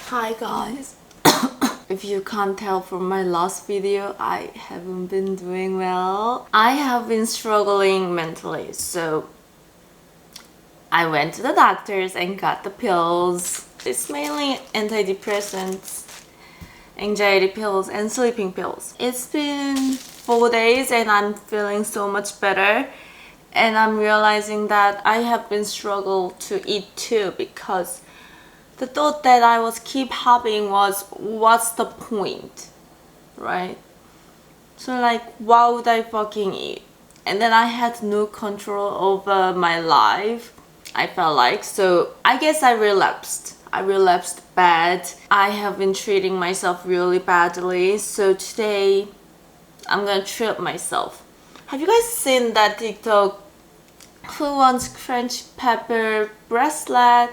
Hi guys. If you can't tell from my last video, I haven't been doing well. I have been struggling mentally, so I went to the doctors and got the pills. It's mainly antidepressants, anxiety pills, and sleeping pills. It's been 4 days and I'm feeling so much better. And I'm realizing that I have been struggling to eat too, because the thought that I was keep having was, what's the point, right? So like, why would I fucking eat? And then I had no control over my life, I felt like. So I guess I relapsed. I relapsed bad. I have been treating myself really badly. So today, I'm gonna treat myself. Have you guys seen that TikTok, who wants crunchy pepper bracelet?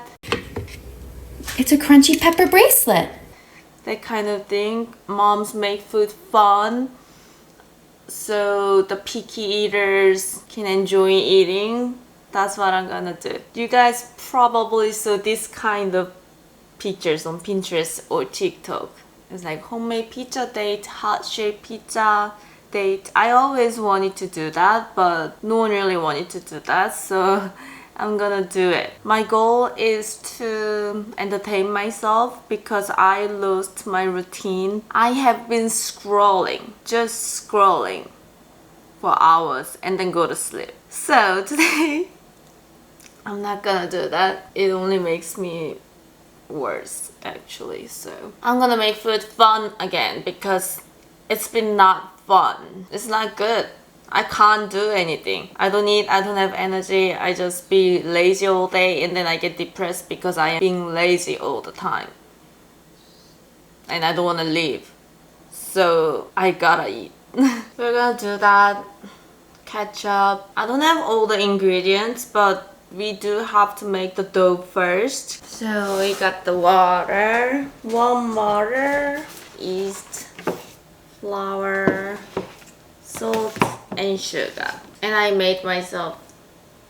It's a crunchy pepper bracelet. That kind of thing. Moms make food fun so the picky eaters can enjoy eating. That's what I'm gonna do. You guys probably saw this kind of pictures on Pinterest or TikTok. It's like homemade pizza date, heart-shaped pizza date. I always wanted to do that, but no one really wanted to do that, so I'm gonna do it. My goal is to entertain myself because I lost my routine. I have been scrolling, just scrolling for hours and then go to sleep. So today, I'm not gonna do that. It only makes me worse actually. So I'm gonna make food fun again because it's been not fun. It's not good. I can't do anything. I don't eat, I don't have energy. I just be lazy all day and then I get depressed because I am being lazy all the time. And I don't want to leave. So I gotta eat. We're gonna do that. Ketchup. I don't have all the ingredients, but we do have to make the dough first. So we got the water, warm water, yeast, flour, salt, and sugar. And I made myself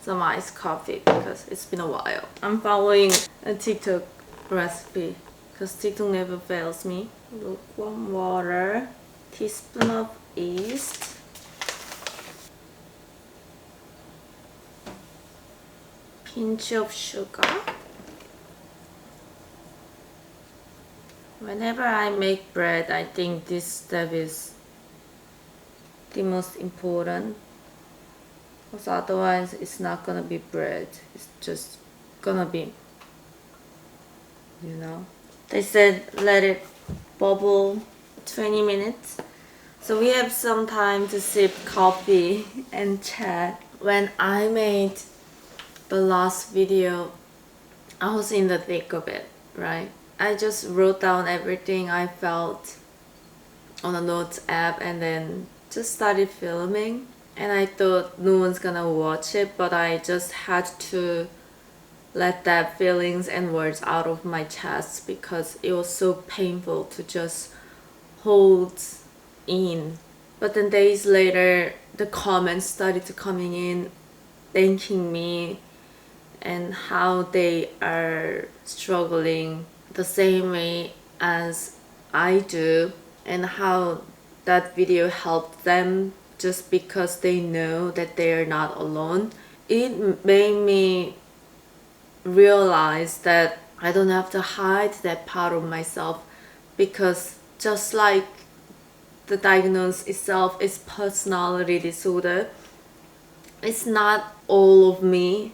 some iced coffee because it's been a while. I'm following a TikTok recipe because TikTok never fails me. Lukewarm water, teaspoon of yeast, pinch of sugar. Whenever I make bread, I think this step is the most important, because otherwise it's not gonna be bread. It's just gonna be, They said let it bubble 20 minutes. So we have some time to sip coffee and chat. When I made the last video, I was in the thick of it, right? I just wrote down everything I felt on a notes app and then just started filming. And I thought no one's gonna watch it, but I just had to let that feelings and words out of my chest because it was so painful to just hold in. But then days later, the comments started to coming in, thanking me and how they are struggling the same way as I do, and how that video helped them just because they know that they are not alone. It made me realize that I don't have to hide that part of myself, because just like the diagnosis itself is personality disorder, it's not all of me,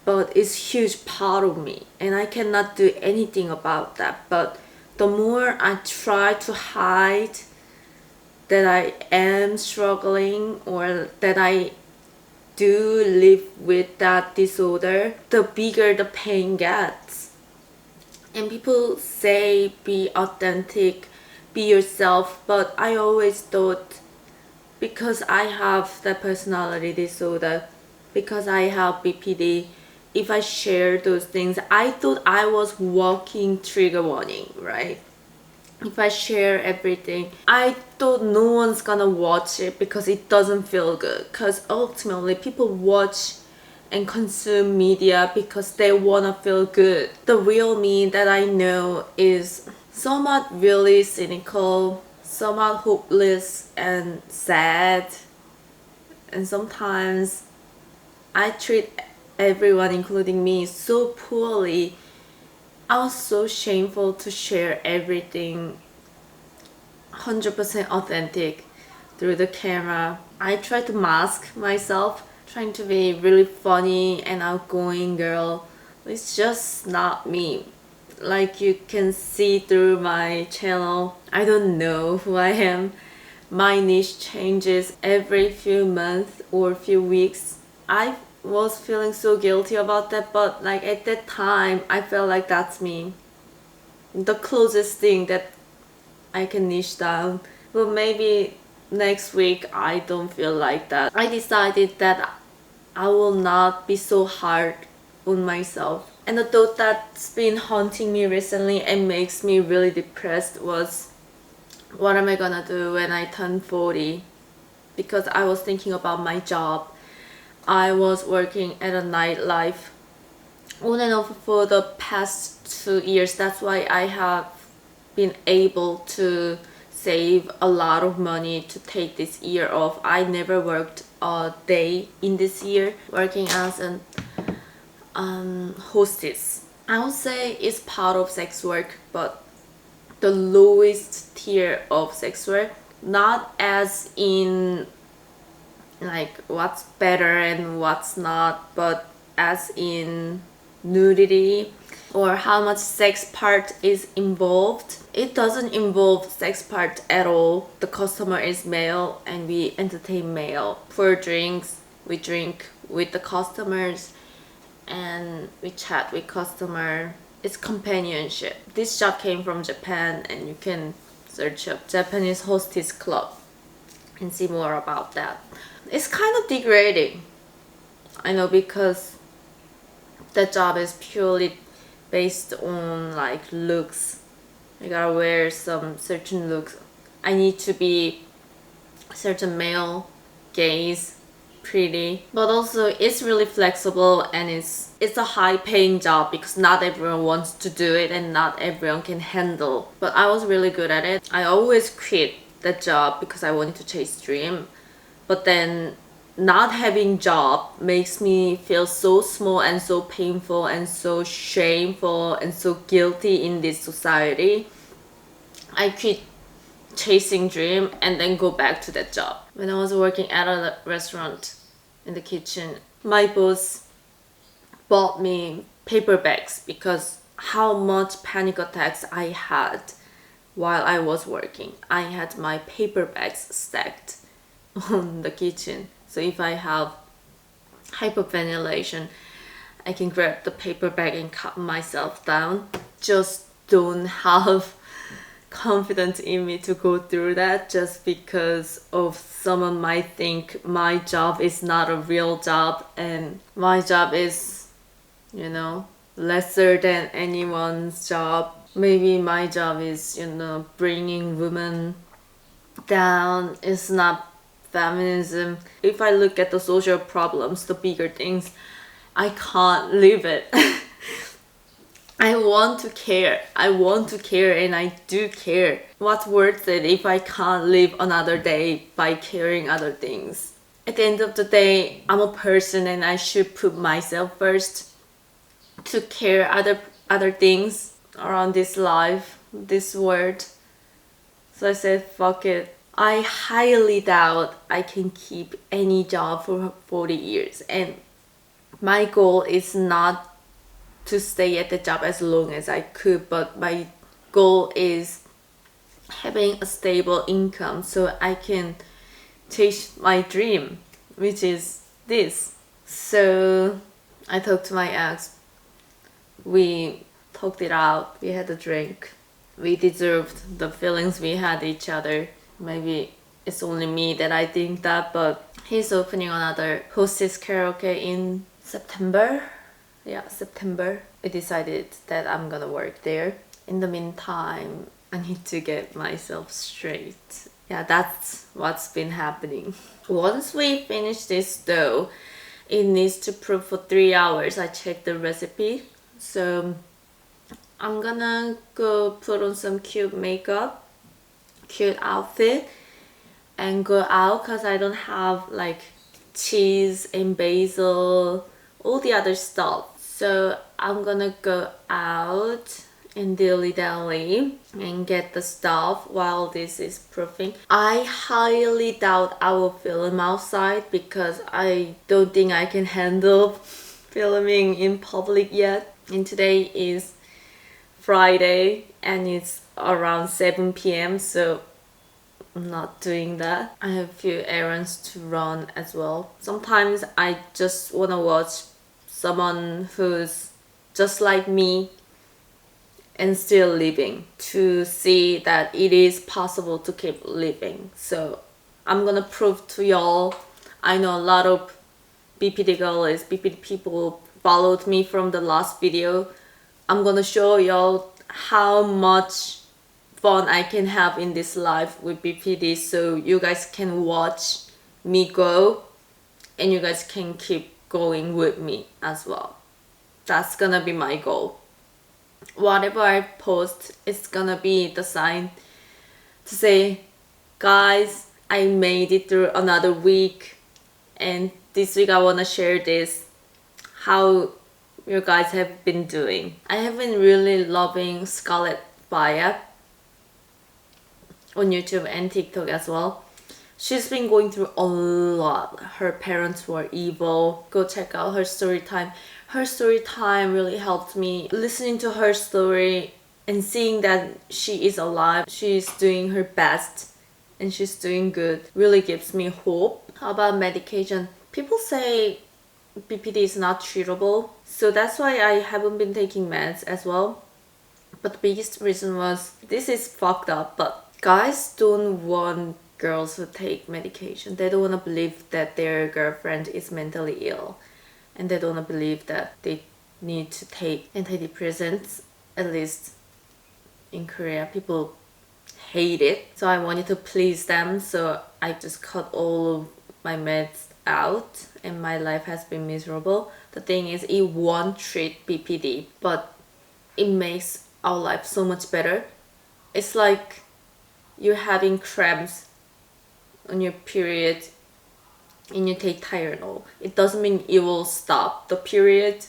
but it's a huge part of me and I cannot do anything about that. But the more I try to hide that I am struggling or that I do live with that disorder, the bigger the pain gets. And people say be authentic, be yourself, but I always thought because I have that personality disorder, because I have BPD, if I share those things, I thought I was walking trigger warning, right? If I share everything, I thought no one's gonna watch it because it doesn't feel good. Because ultimately people watch and consume media because they want to feel good. The real me that I know is somewhat really cynical, somewhat hopeless and sad, and sometimes I treat everyone, including me, so poorly. I was so shameful to share everything 100% authentic through the camera. I try to mask myself, trying to be really funny and outgoing girl. It's just not me. Like you can see through my channel, I don't know who I am. My niche changes every few months or few weeks. I was feeling so guilty about that, but like at that time I felt like that's me. The closest thing that I can niche down. But maybe next week I don't feel like that. I decided that I will not be so hard on myself. And the thought that's been haunting me recently and makes me really depressed was, what am I gonna do when I turn 40? Because I was thinking about my job. I was working at a nightlife on and off for the past 2 years. That's why I have been able to save a lot of money to take this year off. I never worked a day in this year working as an hostess. I would say it's part of sex work, but the lowest tier of sex work, not as in like what's better and what's not, but as in nudity or how much sex part is involved. It doesn't involve sex part at all. The customer is male and we entertain male. For drinks, we drink with the customers and we chat with customer. It's companionship. This job came from Japan and you can search up Japanese hostess club and see more about that. It's kind of degrading, I know, because the job is purely based on like looks. I gotta wear some certain looks. I need to be certain male gaze, pretty, but also it's really flexible and it's a high paying job because not everyone wants to do it and not everyone can handle. But I was really good at it. I always quit that job because I wanted to chase dream, but then not having job makes me feel so small and so painful and so shameful and so guilty in this society. I quit chasing dream and then go back to that job. When I was working at a restaurant in the kitchen, my boss bought me paper bags because how much panic attacks I had while I was working. I had my paper bags stacked on the kitchen. So if I have hyperventilation, I can grab the paper bag and calm myself down. Just don't have confidence in me to go through that just because of someone might think my job is not a real job and my job is, you know, lesser than anyone's job. Maybe my job is, you know, bringing women down. It's not feminism. If I look at the social problems, the bigger things, I can't live it. I want to care. I want to care and I do care. What's worth it if I can't live another day by caring other things? At the end of the day, I'm a person and I should put myself first to care other things around this life, this world. So I said, fuck it. I highly doubt I can keep any job for 40 years. And my goal is not to stay at the job as long as I could, but my goal is having a stable income so I can chase my dream, which is this. So I talked to my ex. We talked it out. We had a drink. We deserved the feelings we had each other. Maybe it's only me that I think that, but he's opening another hostess karaoke in September. Yeah, September. I decided that I'm gonna work there. In the meantime, I need to get myself straight. Yeah, that's what's been happening. Once we finish this though, it needs to proof for 3 hours. I checked the recipe. So I'm gonna go put on some cute makeup, cute outfit, and go out because I don't have like cheese and basil, all the other stuff. So I'm gonna go out and dilly-dally and get the stuff while this is proofing. I highly doubt I will film outside because I don't think I can handle filming in public yet. And today is Friday and it's around 7 p.m. so I'm not doing that. I have a few errands to run as well. Sometimes I just want to watch someone who's just like me and still living to see that it is possible to keep living. So I'm gonna prove to y'all. I know a lot of BPD girls, BPD people followed me from the last video. I'm gonna show y'all how much fun I can have in this life with BPD, so you guys can watch me go and you guys can keep going with me as well. That's gonna be my goal. Whatever I post, it's gonna be the sign to say, guys, I made it through another week, and this week I wanna share this, how you guys have been doing. I have been really loving Scarlett Fire on YouTube and TikTok as well. She's been going through a lot. Her parents were evil. Go check out her story time. Her story time really helped me. Listening to her story and seeing that she is alive, she's doing her best and she's doing good, really gives me hope. How about medication? People say BPD is not treatable, so that's why I haven't been taking meds as well. But the biggest reason was, this is fucked up, but guys don't want girls to take medication. They don't want to believe that their girlfriend is mentally ill, and they don't want to believe that they need to take antidepressants. At least in Korea, people hate it. So I wanted to please them, so I just cut all of my meds out, and my life has been miserable. The thing is, it won't treat BPD, but it makes our life so much better. It's like you're having cramps on your period and you take Tylenol. It doesn't mean it will stop the period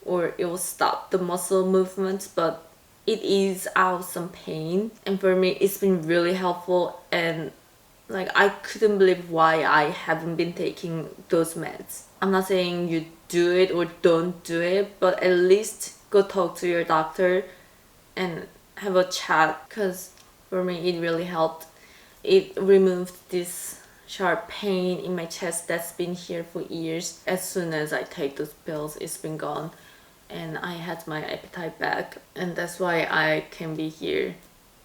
or it will stop the muscle movements, but it eases out some pain. And for me, it's been really helpful, and like I couldn't believe why I haven't been taking those meds. I'm not saying you do it or don't do it, but at least go talk to your doctor and have a chat, because for me it really helped. It removed this sharp pain in my chest that's been here for years. As soon as I take those pills, it's been gone and I had my appetite back, and that's why I can be here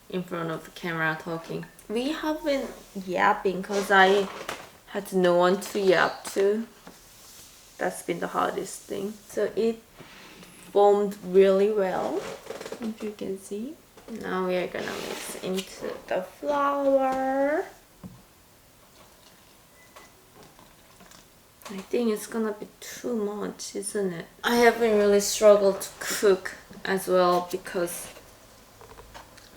in front of the camera talking. We have been yapping because I had no one to yap to. That's been the hardest thing. So it formed really well, if you can see. Now we are gonna mix into the flour. I think it's gonna be too much, isn't it? I haven't really struggled to cook as well, because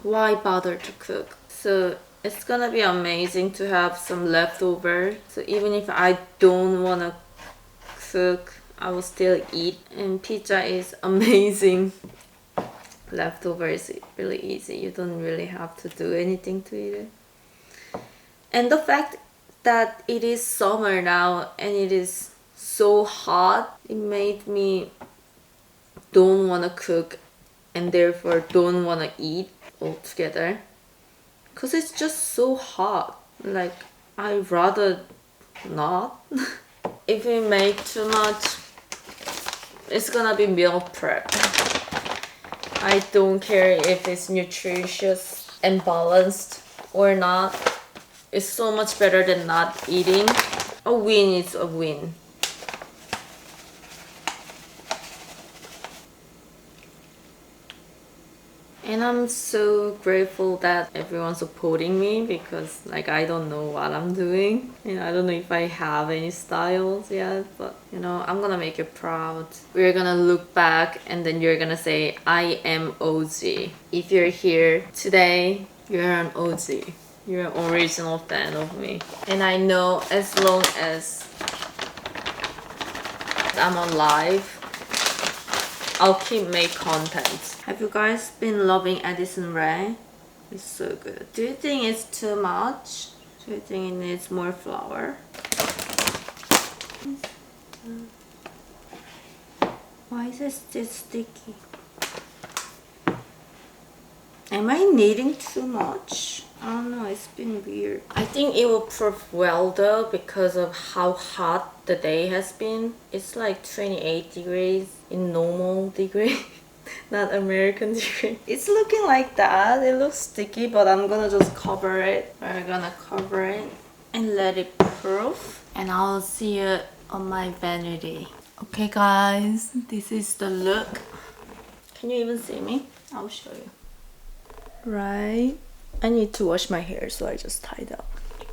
why bother to cook? So it's gonna be amazing to have some leftover. So even if I don't wanna cook, I will still eat. And pizza is amazing. Leftover is really easy. You don't really have to do anything to eat it. And the fact that it is summer now and it is so hot, it made me don't want to cook and therefore don't want to eat altogether, because it's just so hot. Like, I'd rather not. If we make too much, it's gonna be meal prep. I don't care if it's nutritious and balanced or not. It's so much better than not eating. A win is a win. And I'm so grateful that everyone's supporting me because like I don't know what I'm doing. I don't know if I have any styles yet, but I'm gonna make you proud. We're gonna look back and then you're gonna say, I am OG. If you're here today, you're an OG. You're an original fan of me. And I know as long as I'm alive, I'll keep make content. Have you guys been loving Addison Rae? It's so good. Do you think it's too much? Do you think it needs more flour? Why is it still sticky? Am I kneading too much? I don't know, it's been weird. I think it will proof well though because of how hot the day has been. It's like 28 degrees in normal degree, not American degree. It's looking like that. It looks sticky, but I'm gonna just cover it. We're gonna cover it and let it proof. And I'll see you on my vanity. Okay guys, this is the look. Can you even see me? I'll show you. Right, I need to wash my hair, so I just tied up.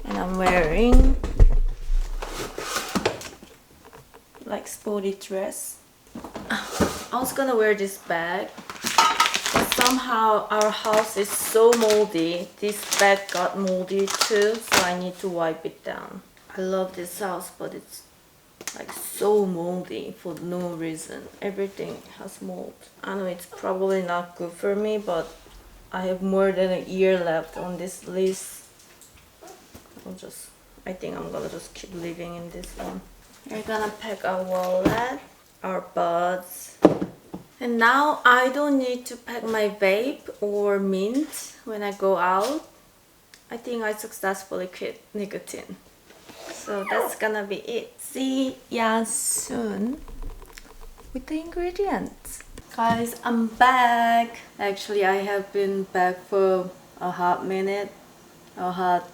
And I'm wearing like sporty dress. I was gonna wear this bag, but somehow our house is so moldy. This bag got moldy too, so I need to wipe it down. I love this house, but it's like so moldy for no reason. Everything has mold. I know it's probably not good for me, but I have more than a year left on this list. I think I'm gonna just keep living in this one. We're gonna pack our wallet, our buds. And now I don't need to pack my vape or mint when I go out. I think I successfully quit nicotine. So that's gonna be it. See ya soon with the ingredients. Guys, I'm back. Actually, I have been back for a hot minute, a hot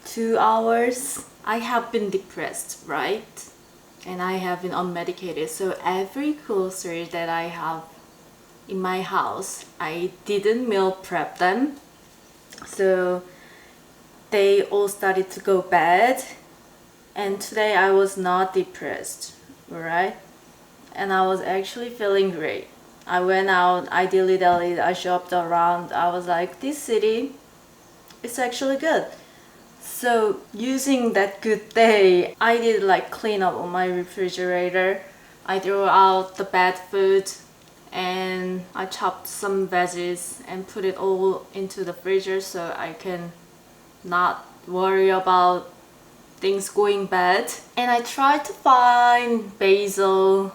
2 hours. I have been depressed, right? And I have been unmedicated. So every grocery that I have in my house, I didn't meal prep them. So they all started to go bad. And today I was not depressed, alright? And I was actually feeling great. I went out, I dilly-dallied, I shopped around. I was like, this city, it's actually good. So using that good day, I did like clean up on my refrigerator. I threw out the bad food and I chopped some veggies and put it all into the freezer so I can not worry about things going bad. And I tried to find basil,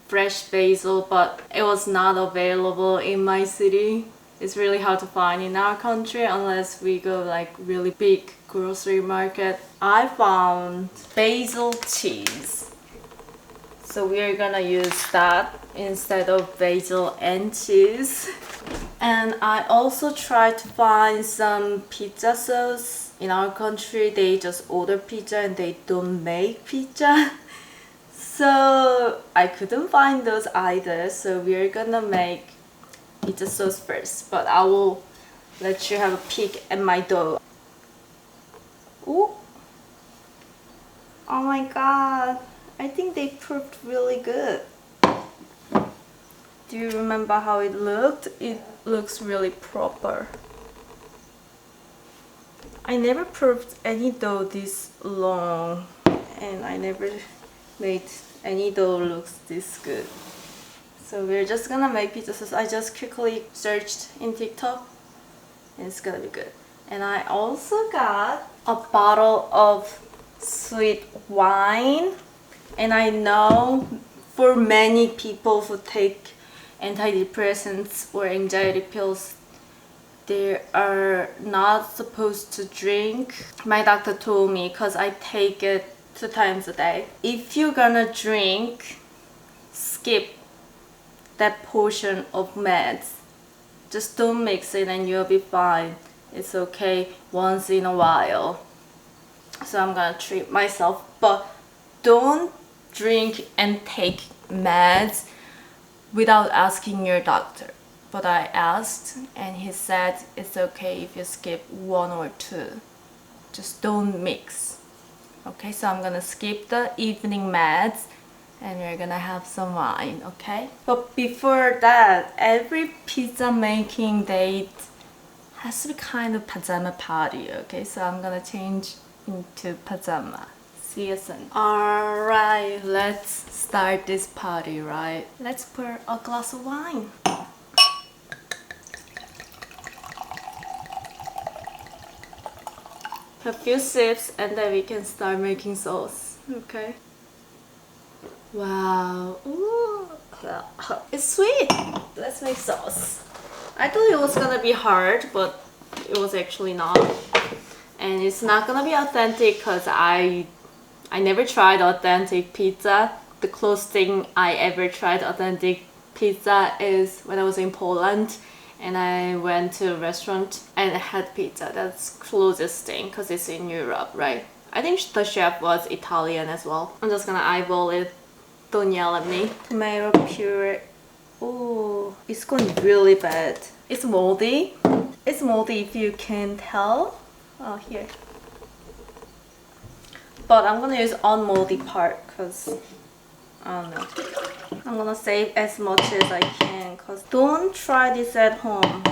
fresh basil, but it was not available in my city. It's really hard to find in our country unless we go like really big grocery market. I found basil cheese, so we're gonna use that instead of basil and cheese. And I also tried to find some pizza sauce. In our country they just order pizza and they don't make pizza. So I couldn't find those either, so we're gonna make pizza sauce first, but I will let you have a peek at my dough. Ooh. Oh my god, I think they proved really good. Do you remember how it looked? It looks really proper. I never proved any dough this long, and I never made any dough looks this good. So we're just gonna make pizza sauce. I just quickly searched in TikTok and it's gonna be good. And I also got a bottle of sweet wine. And I know for many people who take antidepressants or anxiety pills, they are not supposed to drink. My doctor told me, because I take it 2 times a day. If you're gonna drink, skip that portion of meds. Just don't mix it and you'll be fine. It's okay once in a while. So I'm gonna treat myself, but don't drink and take meds without asking your doctor. but I asked and he said it's okay if you skip 1 or 2. Just don't mix. Okay, so I'm gonna skip the evening meds and we're gonna have some wine, okay? But before that, every pizza making date has to be kind of pajama party, okay? So I'm gonna change into pajama. See you soon. Alright, let's start this party, right? Let's pour a glass of wine. A few sips and then we can start making sauce, okay? Wow, ooh, it's sweet. Let's make sauce. I thought it was gonna be hard, but it was actually not. And it's not gonna be authentic because I never tried authentic pizza. The closest thing I ever tried authentic pizza is when I was in Poland and I went to a restaurant and I had pizza. That's closest thing because it's in Europe, right? I think the chef was Italian as well. I'm just gonna eyeball it. Don't yell at me. Tomato puree. Oh, it's going really bad. It's moldy. It's moldy if you can tell. Oh, here. But I'm gonna use unmoldy part because I don't know. I'm gonna save as much as I can because don't try this at home.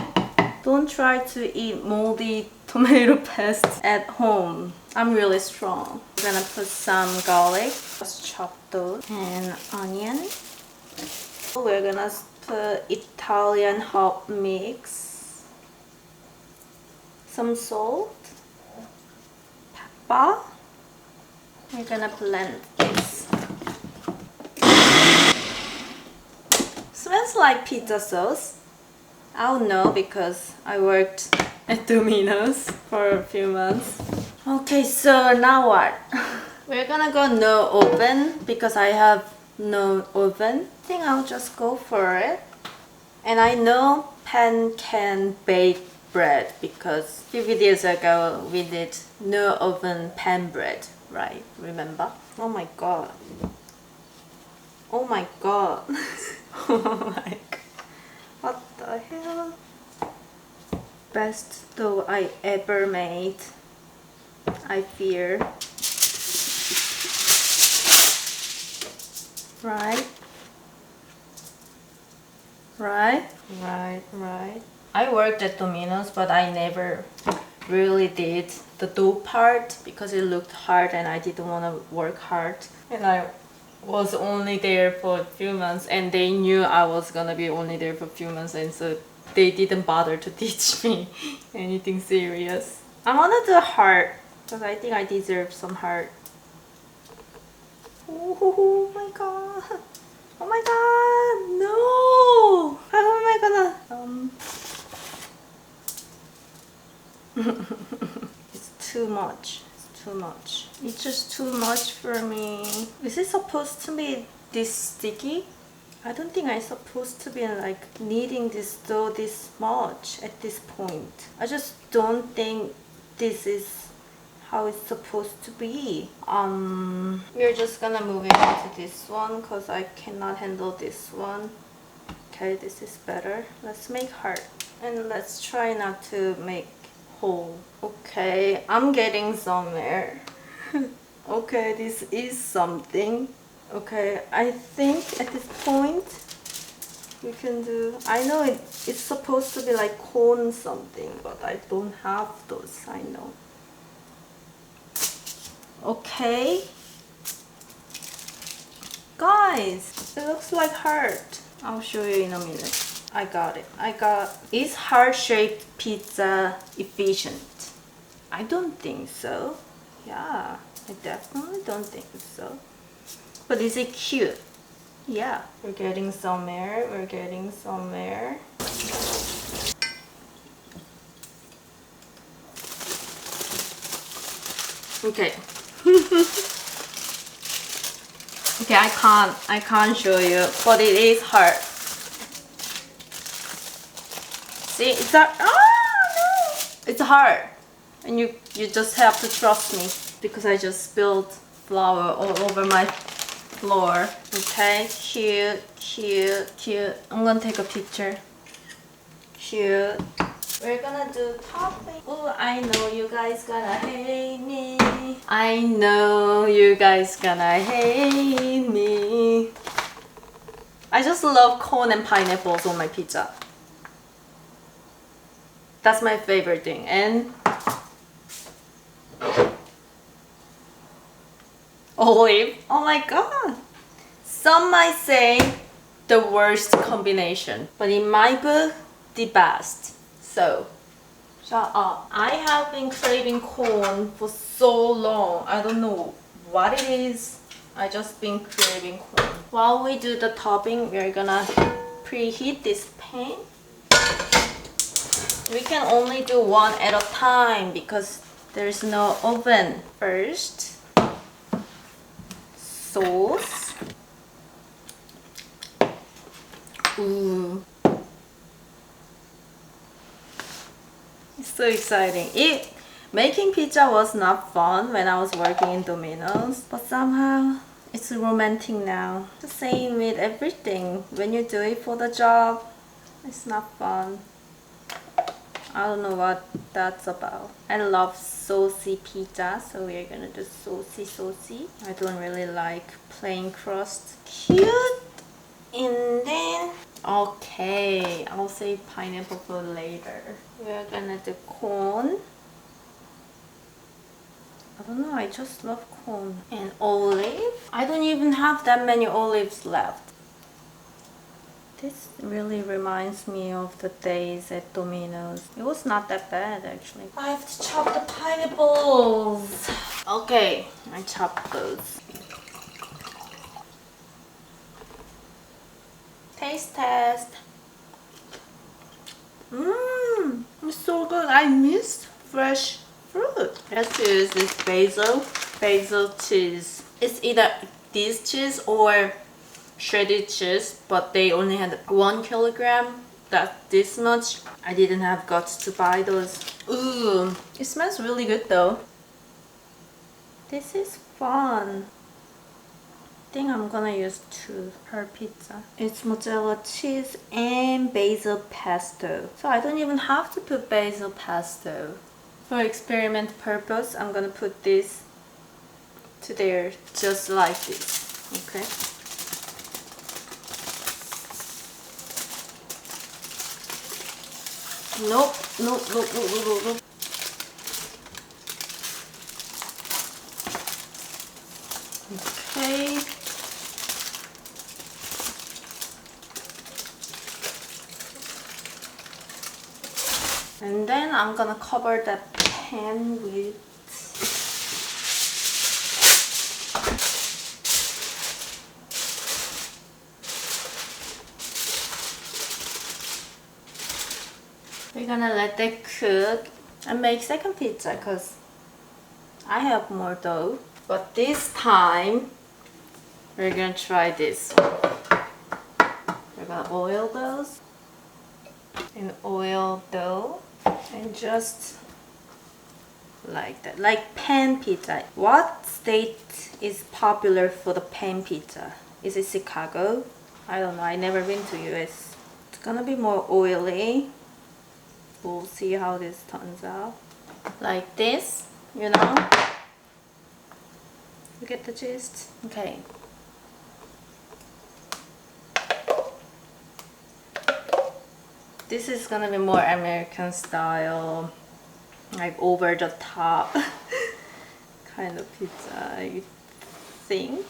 Don't try to eat moldy tomato paste at home. I'm really strong. I'm gonna put some garlic. Just chop those. And onion. We're gonna put Italian hot mix. Some salt. Pepper. We're gonna blend this. Smells like pizza sauce. I don't know because I worked at Domino's for a few months. Okay, so now what? We're gonna go no oven because I have no oven. I think I'll just go for it. And I know pan can bake bread because a few videos ago we did no oven pan bread, right? Remember? Oh my god. Oh my god. Oh my god. What the hell? Best dough I ever made. I fear. Right? Right. I worked at Domino's, but I never really did the dough part because it looked hard and I didn't want to work hard. And I was only there for a few months and they knew I was gonna be only there for a few months and so they didn't bother to teach me anything serious. I wanna do heart because I think I deserve some heart. Oh my god. Oh my god, no! How am I gonna... It's too much. It's too much. It's just too much for me. Is it supposed to be this sticky? I don't think I'm supposed to be like kneading this dough this much at this point. I just don't think this is how it's supposed to be. We're just gonna move it into this one because I cannot handle this one. Okay, this is better. Let's make heart and let's try not to make hole. Okay, I'm getting somewhere. Okay, this is something. Okay, I think at this point we can do... I know it's supposed to be like cone something, but I don't have those, I know. Okay. Guys, it looks like heart. I'll show you in a minute. I got it. Is heart-shaped pizza efficient? I don't think so. Yeah, I definitely don't think so. But is it cute? Yeah, we're getting somewhere. Okay. Okay, I can't show you, but it is hard. See, it's hard. Oh no! It's hard. And you just have to trust me because I just spilled flour all over my floor. Okay, cute. I'm gonna take a picture. cute. We're gonna do topping. Oh, I know you guys gonna hate me. I know you guys gonna hate me. I just love corn and pineapples on my pizza. That's my favorite thing. And olive. Oh my god. Some might say the worst combination, but in my book, the best. So, shut up. I have been craving corn for so long. I don't know what it is. I just been craving corn. While we do the topping, we're gonna preheat this pan. We can only do one at a time because there's no oven. First, sauce. Ooh. It's so exciting. Making pizza was not fun when I was working in Domino's, but somehow it's romantic now. The same with everything. When you do it for the job, it's not fun. I don't know what that's about. I love saucy pizza, so we're gonna do saucy. I don't really like plain crust. Cute! And then, okay, I'll save pineapple for later. We're gonna do corn. I don't know, I just love corn. And olive. I don't even have that many olives left. This really reminds me of the days at Domino's. It was not that bad actually. I have to chop the pineapples. Okay, I chopped those. Taste test. Mmm, it's so good. I missed fresh fruit. Let's use this basil cheese. It's either this cheese or shredded cheese, but they only had 1 kilogram. That's this much. I didn't have guts to buy those. Ooh, it smells really good though. This is fun. I think I'm gonna use 2 per pizza. It's mozzarella cheese and basil pesto. So I don't even have to put basil pesto. For experiment purpose, I'm gonna put this to there just like this. Okay. Nope. Okay. And then I'm gonna cover the pan with we're gonna let that cook and make second pizza because I have more dough. But this time we're gonna try this one. We're gonna oil those and oil dough and just like that, like pan pizza. What state is popular for the pan pizza? Is it Chicago? I don't know, I never been to US. It's gonna be more oily. We'll see how this turns out. Like this, you know? You get the gist? Okay. This is gonna be more American style, like over the top kind of pizza, I think.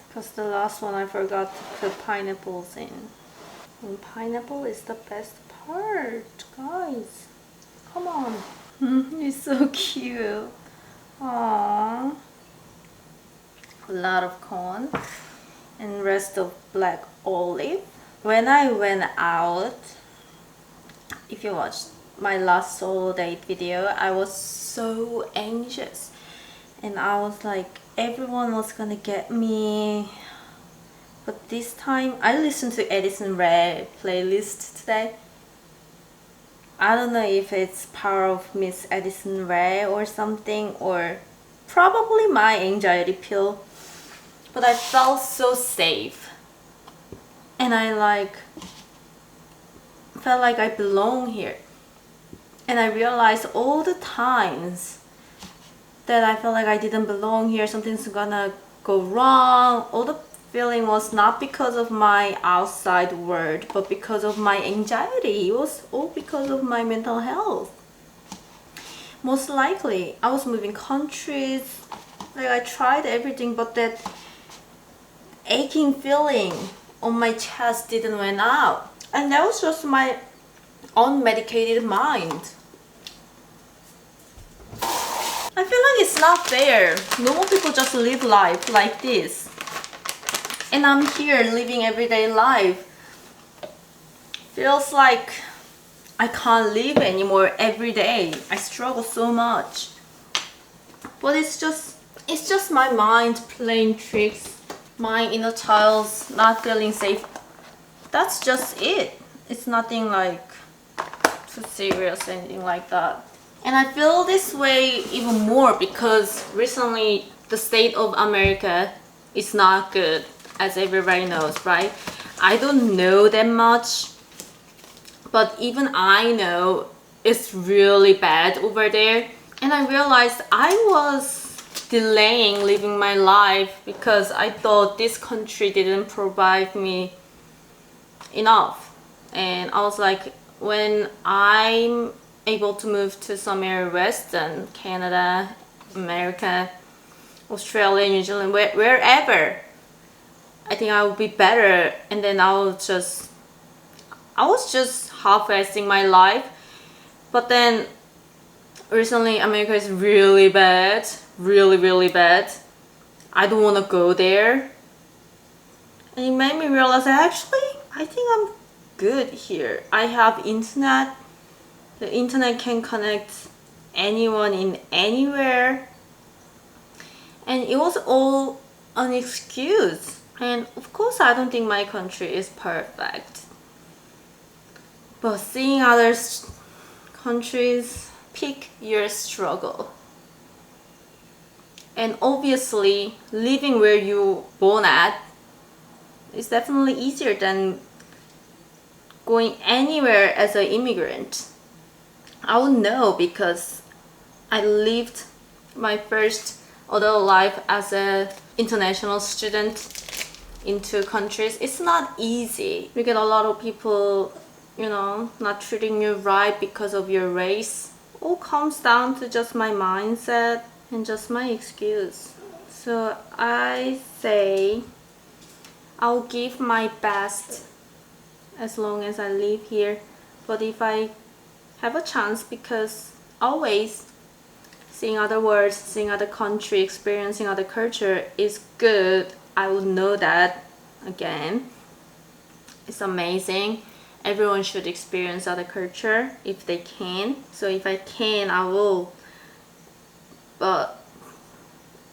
Because the last one I forgot to put pineapples in. And pineapple is the best part, guys. Come on. It's so cute. Aww. A lot of corn and rest of black olive. When I went out, if you watched my last solo date video, I was so anxious and I was like, everyone was gonna get me. But this time I listened to Addison Rae playlist today. I don't know if it's power of Miss Addison Rae or something, or probably my anxiety pill, but I felt so safe and I like felt like I belong here. And I realized all the times that I felt like I didn't belong here, something's gonna go wrong. All the feeling was not because of my outside world, but because of my anxiety. It was all because of my mental health. Most likely, I was moving countries, like I tried everything, but that aching feeling on my chest didn't went out. And that was just my unmedicated mind. I feel like it's not fair. Normal people just live life like this. And I'm here living everyday life. Feels like I can't live anymore every day. I struggle so much. But it's just my mind playing tricks. My inner child's not feeling safe. That's just it. It's nothing like too serious, anything like that. And I feel this way even more because recently the state of America is not good, as everybody knows, right? I don't know that much, but even I know it's really bad over there. And I realized I was delaying living my life because I thought this country didn't provide me enough. And I was like, when I'm able to move to somewhere Western, Canada, America, Australia, New Zealand, wherever, I think I would be better. And then I was just half-assing my life. But then recently America is really bad, really bad. I don't want to go there. And it made me realize that actually I think I'm good here. I have internet. The internet can connect anyone in anywhere. And it was all an excuse. And of course I don't think my country is perfect. But seeing other countries, pick your struggle. And obviously living where you born at is definitely easier than going anywhere as an immigrant. I would know because I lived my first adult life as an international student in 2 countries. It's not easy. You get a lot of people, not treating you right because of your race. All comes down to just my mindset and just my excuse. So I say I'll give my best as long as I live here. But if I have a chance, because always seeing other worlds, seeing other country, experiencing other culture is good. I would know that again. It's amazing. Everyone should experience other culture if they can. So if I can, I will. But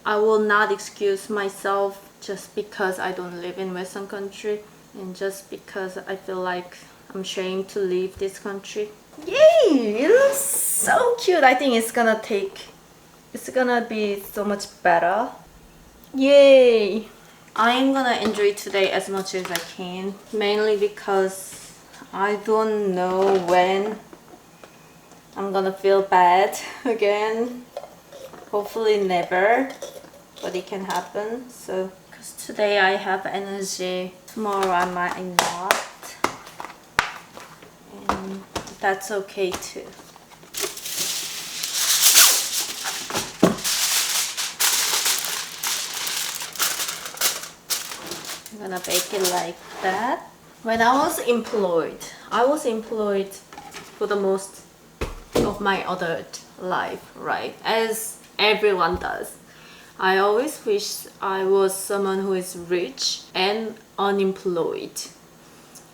I will not excuse myself just because I don't live in Western country and just because I feel like I'm ashamed to leave this country. Yay! It looks so cute. I think it's gonna be so much better. Yay! I'm gonna enjoy today as much as I can, mainly because I don't know when I'm gonna feel bad again. Hopefully never, but it can happen. So, because today I have energy, tomorrow I might not, and that's okay too. I'm gonna bake it like that. When I was employed for the most of my adult life, right? As everyone does. I always wish I was someone who is rich and unemployed.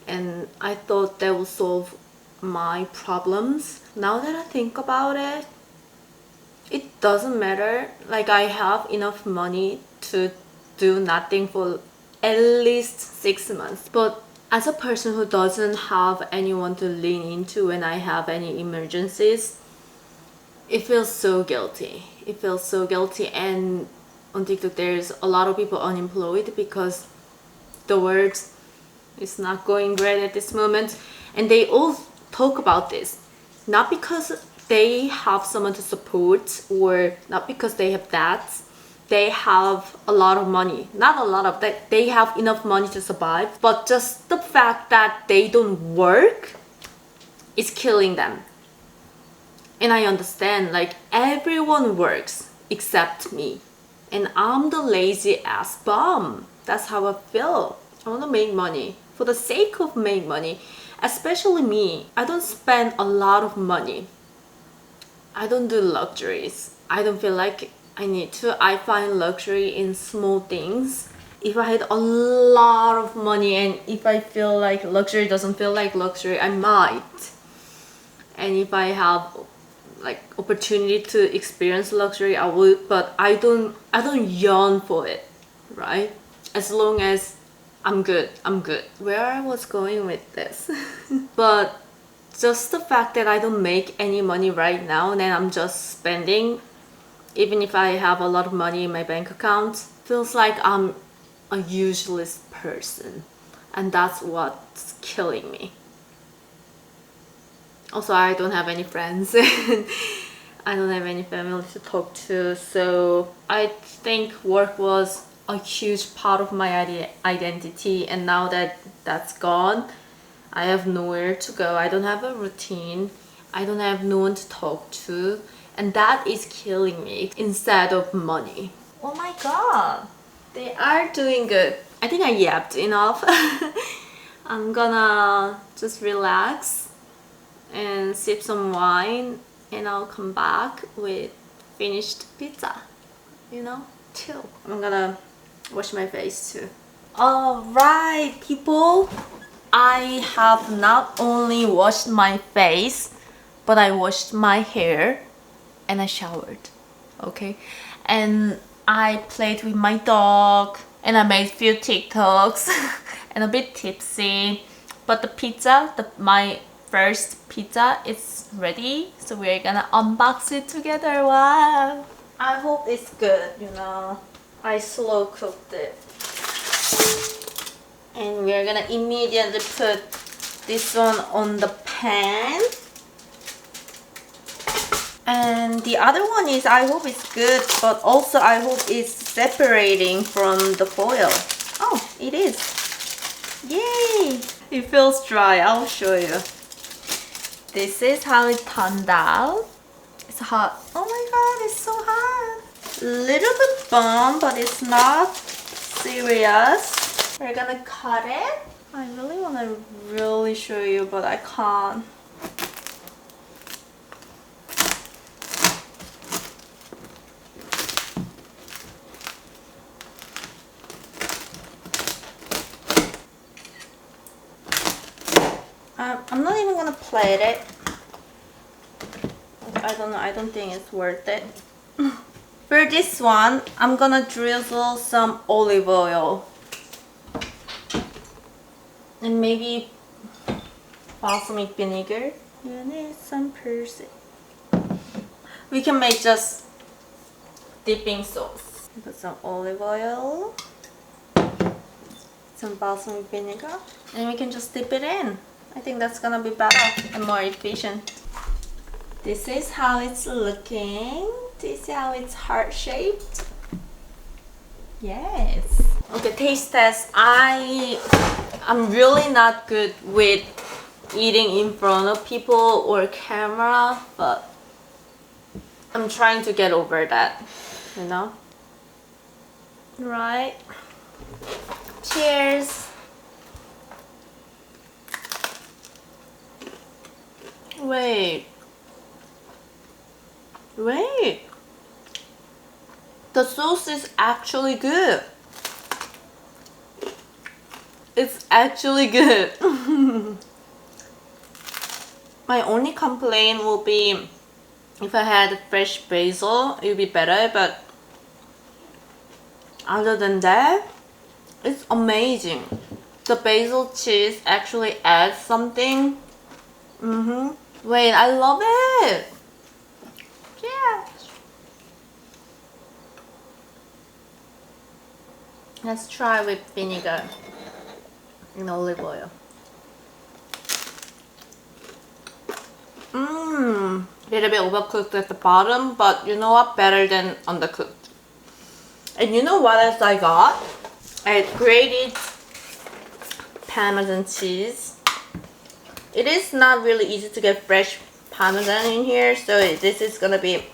And I thought that would solve my problems. Now that I think about it, it doesn't matter. Like, I have enough money to do nothing for at least 6 months. But as a person who doesn't have anyone to lean into when I have any emergencies, it feels so guilty. It feels so guilty. And on TikTok there's a lot of people unemployed because the world is not going great at this moment. And they all talk about this, not because they have someone to support or not because they have debts. They have a lot of money, not a lot of that, they have enough money to survive, but just the fact that they don't work is killing them. And I understand, like, everyone works except me, and I'm the lazy ass bum. That's how I feel. I want to make money for the sake of make money. Especially me, I don't spend a lot of money. I don't do luxuries. I don't feel like I need to. I find luxury in small things. If I had a lot of money and if I feel like luxury doesn't feel like luxury, I might. And if I have like opportunity to experience luxury, I would, but I don't yearn for it, right? As long as I'm good. Where I was going with this. But just the fact that I don't make any money right now and then I'm just spending, even if I have a lot of money in my bank account, feels like I'm a useless person. And that's what's killing me. Also, I don't have any friends. I don't have any family to talk to. So I think work was a huge part of my identity. And now that that's gone, I have nowhere to go. I don't have a routine. I don't have no one to talk to. And that is killing me instead of money. Oh my god. They are doing good. I think I yapped enough. I'm gonna just relax and sip some wine and I'll come back with finished pizza. You know? Chill. I'm gonna wash my face too. Alright, people. I have not only washed my face, but I washed my hair and I showered. Okay? And I played with my dog and I made a few TikToks and a bit tipsy. But the pizza, my first pizza is ready. So we're gonna unbox it together. Wow! I hope it's good, you know. I slow cooked it. And we're gonna immediately put this one on the pan. And the other one is, I hope it's good, but also I hope it's separating from the foil. Oh, it is. Yay! It feels dry, I'll show you. This is how it turned out. It's hot. Oh my god, it's so hot. Little bit burn, but it's not serious. We're gonna cut it. I really want to really show you, but I can't. I'm not even gonna plate it. I don't know, I don't think it's worth it. For this one, I'm gonna drizzle some olive oil. And maybe balsamic vinegar. You need some person. We can make just dipping sauce. Put some olive oil, some balsamic vinegar, and we can just dip it in. I think that's gonna be better and more efficient. This is how it's looking. This is how it's heart-shaped. Yes. Okay, taste test. I'm really not good with eating in front of people or camera, but I'm trying to get over that, you know? Right? Cheers. Wait. The sauce is actually good. It's actually good. My only complaint will be if I had fresh basil, it would be better, but other than that, it's amazing. The basil cheese actually adds something. Wait, I love it. Yeah. Let's try with vinegar and olive oil. Little bit overcooked at the bottom, but you know what? Better than undercooked. And you know what else I got? I grated Parmesan cheese. It is not really easy to get fresh Parmesan in here, so this is gonna be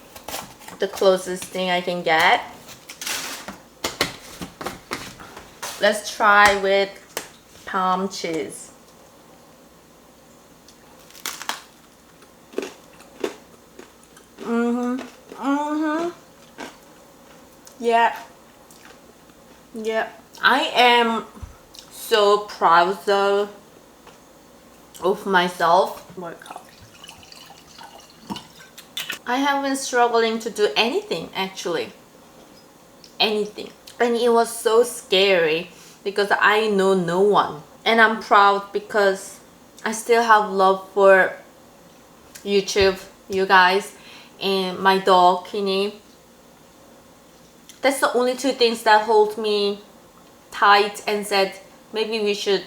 the closest thing I can get. Let's try with Parm cheese. Yeah. Yeah. I am so proud of myself. I have been struggling to do anything, actually. Anything. And it was so scary because I know no one. And I'm proud because I still have love for YouTube, you guys, and my dog, Kinney. That's the only two things that hold me tight and said, maybe we should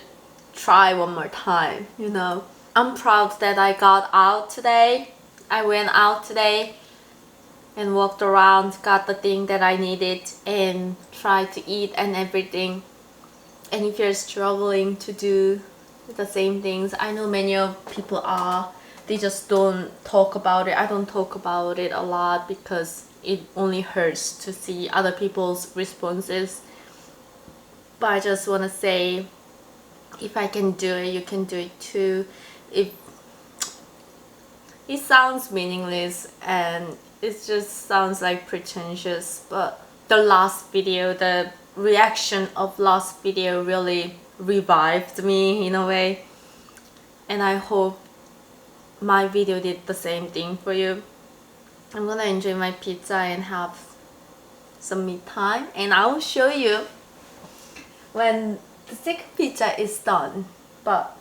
try one more time, you know. I'm proud that I got out today. I went out today and walked around, got the thing that I needed and tried to eat and everything. And if you're struggling to do the same things, I know many of people are, they just don't talk about it. I don't talk about it a lot because it only hurts to see other people's responses. But I just want to say, if I can do it, you can do it too. It sounds meaningless and it just sounds like pretentious, but the last video, the reaction of last video really revived me in a way. And I hope my video did the same thing for you. I'm gonna enjoy my pizza and have some me time, and I will show you when the second pizza is done. But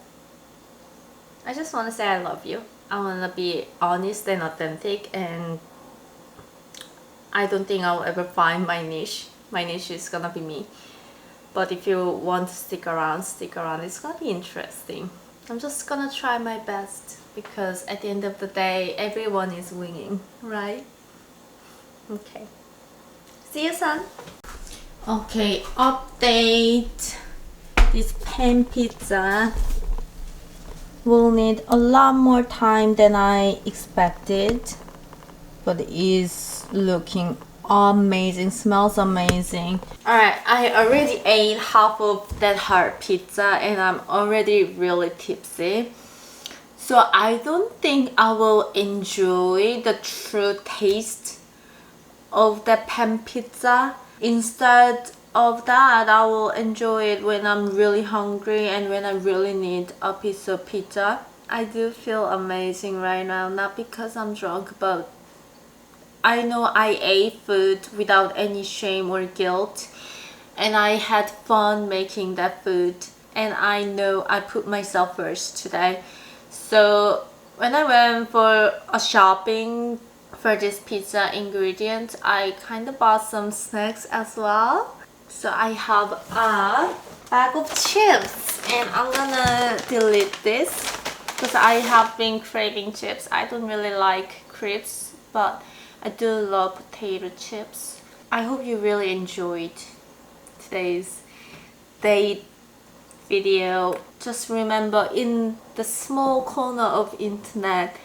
I just want to say I love you. I want to be honest and authentic, and I don't think I'll ever find my niche. My niche is gonna be me. But if you want to stick around, stick around. It's gonna be interesting. I'm just gonna try my best because at the end of the day, everyone is winning, right? Okay. See you soon. Okay, update. This pan pizza will need a lot more time than I expected, but it is looking amazing, smells amazing. Alright, I already ate half of that hard pizza and I'm already really tipsy. So I don't think I will enjoy the true taste of the pan pizza. Instead of that, I will enjoy it when I'm really hungry and when I really need a piece of pizza. I do feel amazing right now, not because I'm drunk, but I know I ate food without any shame or guilt, and I had fun making that food, and I know I put myself first today. So when I went for a shopping for this pizza ingredient, I kind of bought some snacks as well. So I have a bag of chips and I'm gonna delete this because I have been craving chips. I don't really like crisps, but I do love potato chips. I hope you really enjoyed today's date video. Just remember, in the small corner of internet,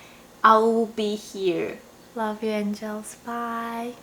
I will be here. Love you, angels. Bye.